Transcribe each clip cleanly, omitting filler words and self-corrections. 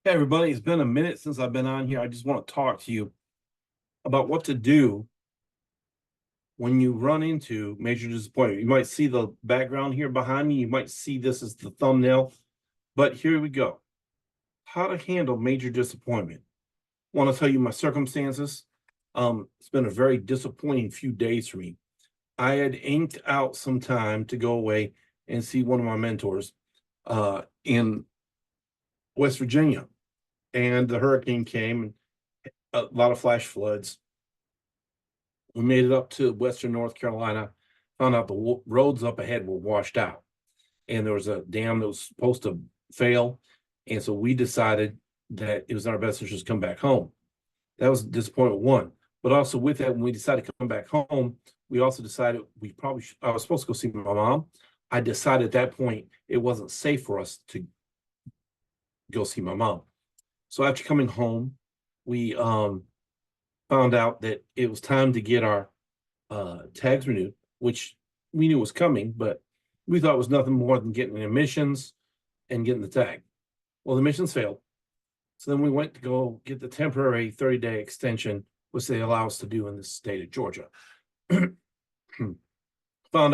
Hey everybody, it's been a minute since I've been on here. I just want to talk to you about what to do when you run into major disappointment. You might see the background here behind me. You might see this as the thumbnail, but here we go. How to handle major disappointment. Want to tell you my circumstances. It's been a very disappointing few days for me. I had inked out some time to go away and see one of my mentors in West Virginia, and the hurricane came and a lot of flash floods. We made it up to Western North Carolina, found out the roads up ahead were washed out, and there was a dam that was supposed to fail. And so we decided that it was in our best interest to come back home. That was disappointment one. But also with that, when we decided to come back home, we also decided we probably should, I was supposed to go see my mom. I decided at that point it wasn't safe for us to go see my mom. So after coming home, we found out that it was time to get our tags renewed, which we knew was coming, but we thought it was nothing more than getting emissions and getting the tag. Well, the emissions failed. So then we went to go get the temporary 30-day extension, which they allow us to do in the state of Georgia. Found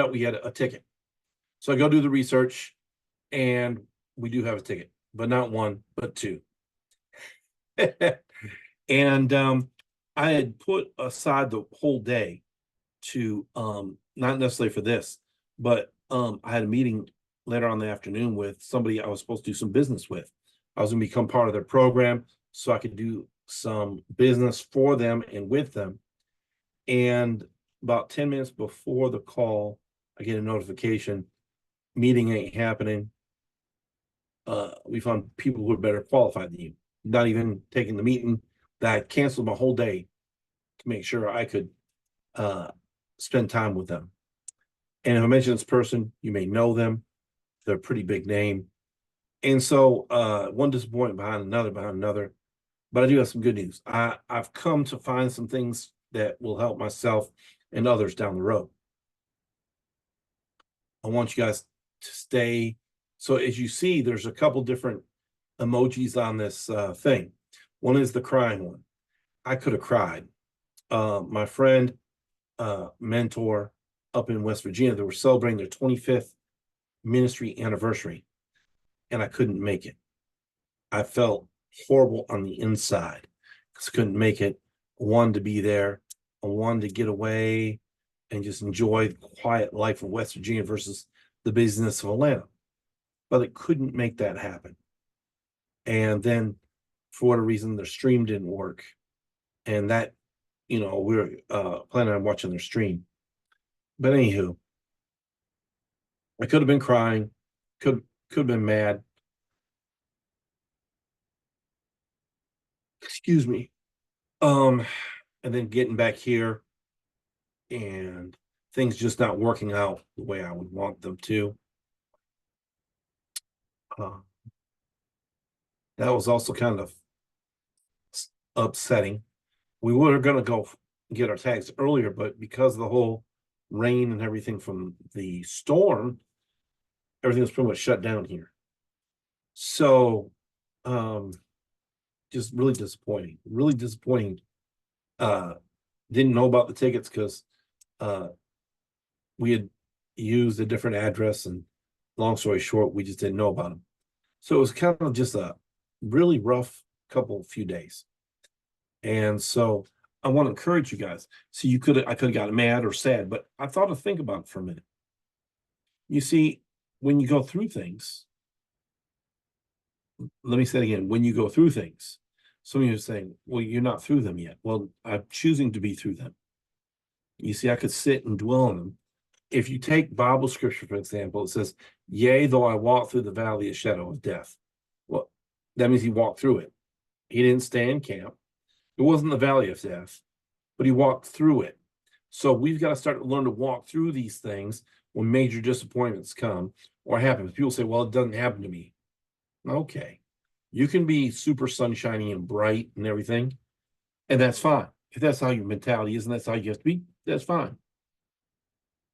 out we had a ticket. So I go do the research, and we do have a ticket, but not one, but two. And I had put aside the whole day to not necessarily for this, but I had a meeting later on in the afternoon with somebody I was supposed to do some business with. I was going to become part of their program so I could do some business for them and with them. And about 10 minutes before the call, I get a notification, meeting ain't happening. We found people who are better qualified than you. Not even taking the meeting. That I canceled my whole day to make sure I could spend time with them. And if I mention this person, you may know them. They're a pretty big name. And so one disappointment behind another. But I do have some good news. I've come to find some things that will help myself and others down the road. I want you guys to stay. So as you see, there's a couple different emojis on this thing. One is the crying one. I could have cried. My friend, mentor up in West Virginia, they were celebrating their 25th ministry anniversary, and I couldn't make it. I felt horrible on the inside because I couldn't make it. I wanted to be there. I wanted to get away and just enjoy the quiet life of West Virginia versus the busyness of Atlanta. But it couldn't make that happen. And then for whatever reason, their stream didn't work. And that, we were planning on watching their stream. But anywho, I could have been crying, could have been mad. Excuse me. And then getting back here and things just not working out the way I would want them to. That was also kind of upsetting. We were going to go get our tags earlier, but because of the whole rain and everything from the storm, everything was pretty much shut down here. So just really disappointing. Didn't know about the tickets because we had used a different address, and long story short, we just didn't know about them. So it was kind of just a really rough few days. And so I want to encourage you guys. So I could have gotten mad or sad, but I thought to think about it for a minute. You see, when you go through things, let me say it again, when you go through things, some of you are saying, well, you're not through them yet. Well, I'm choosing to be through them. You see, I could sit and dwell on them. If you take Bible scripture, for example, it says, yea, though I walk through the valley of shadow of death. Well, that means he walked through it. He didn't stay in camp. It wasn't the valley of death, but he walked through it. So we've got to start to learn to walk through these things when major disappointments come or happen. People say, well, it doesn't happen to me. Okay. You can be super sunshiny and bright and everything, and that's fine. If that's how your mentality is and that's how you have to be, that's fine.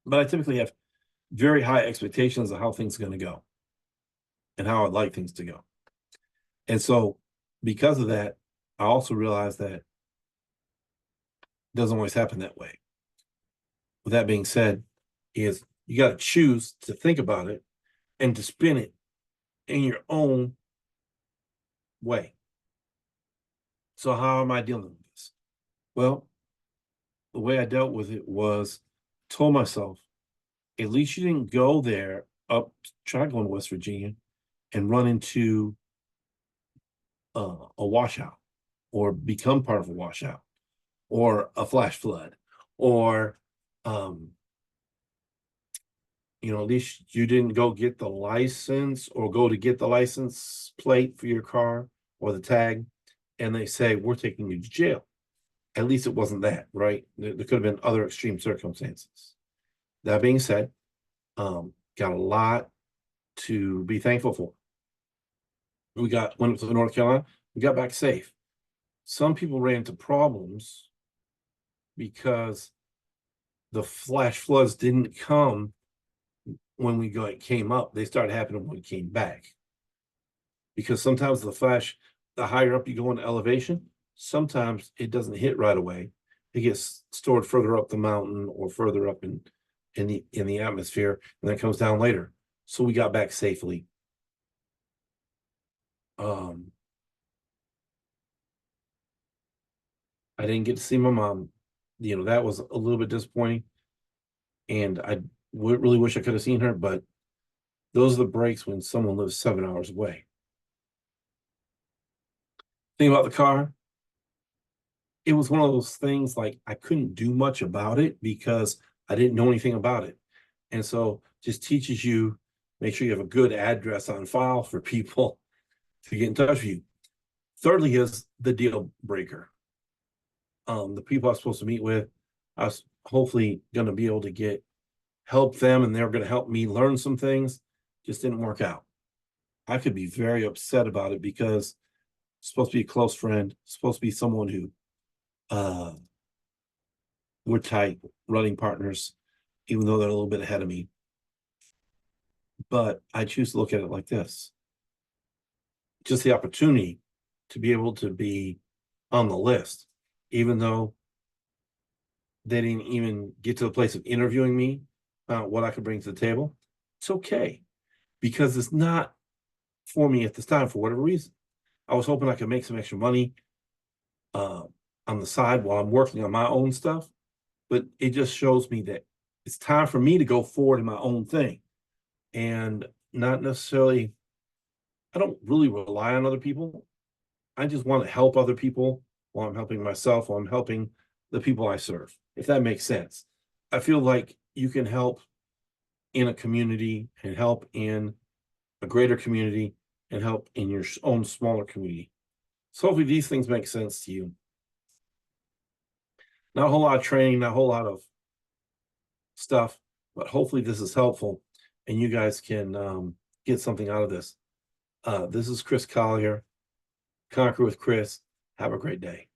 But I typically have very high expectations of how things are going to go and how I'd like things to go. And so because of that, I also realized that it doesn't always happen that way. With that being said, is you got to choose to think about it and to spin it in your own way. So how am I dealing with this? Well, the way I dealt with it was told myself, at least you didn't go there try going to West Virginia and run into a washout or become part of a washout or a flash flood or at least you didn't go get the license or go to get the license plate for your car or the tag and they say we're taking you to jail. At least it wasn't that, right? There could have been other extreme circumstances. That being said, got a lot to be thankful for. Went to North Carolina, we got back safe. Some people ran into problems because the flash floods didn't come when came up. They started happening when we came back. Because sometimes the higher up you go in elevation, sometimes it doesn't hit right away. It gets stored further up the mountain or further up in the atmosphere, and then comes down later. So we got back safely. I didn't get to see my mom. That was a little bit disappointing. And I really wish I could have seen her, but those are the breaks when someone lives 7 hours away. Thing about the car, it was one of those things like I couldn't do much about it because I didn't know anything about it. And so just teaches you, make sure you have a good address on file for people to get in touch with you. Thirdly is the deal breaker. The people I was supposed to meet with, I was hopefully going to be able to help them, and they're going to help me learn some things. Just didn't work out. I could be very upset about it because it's supposed to be a close friend, supposed to be someone who we're tight running partners, even though they're a little bit ahead of me. But I choose to look at it like this. Just the opportunity to be able to be on the list, even though they didn't even get to the place of interviewing me, what I could bring to the table. It's okay, because it's not for me at this time for whatever reason. I was hoping I could make some extra money on the side while I'm working on my own stuff, but it just shows me that it's time for me to go forward in my own thing and not necessarily, I don't really rely on other people. I just want to help other people while I'm helping myself, while I'm helping the people I serve, if that makes sense. I feel like you can help in a community and help in a greater community and help in your own smaller community. So hopefully these things make sense to you. Not a whole lot of training, not a whole lot of stuff, but hopefully this is helpful and you guys can get something out of this. This is Chris Collier, Conquer with Chris. Have a great day.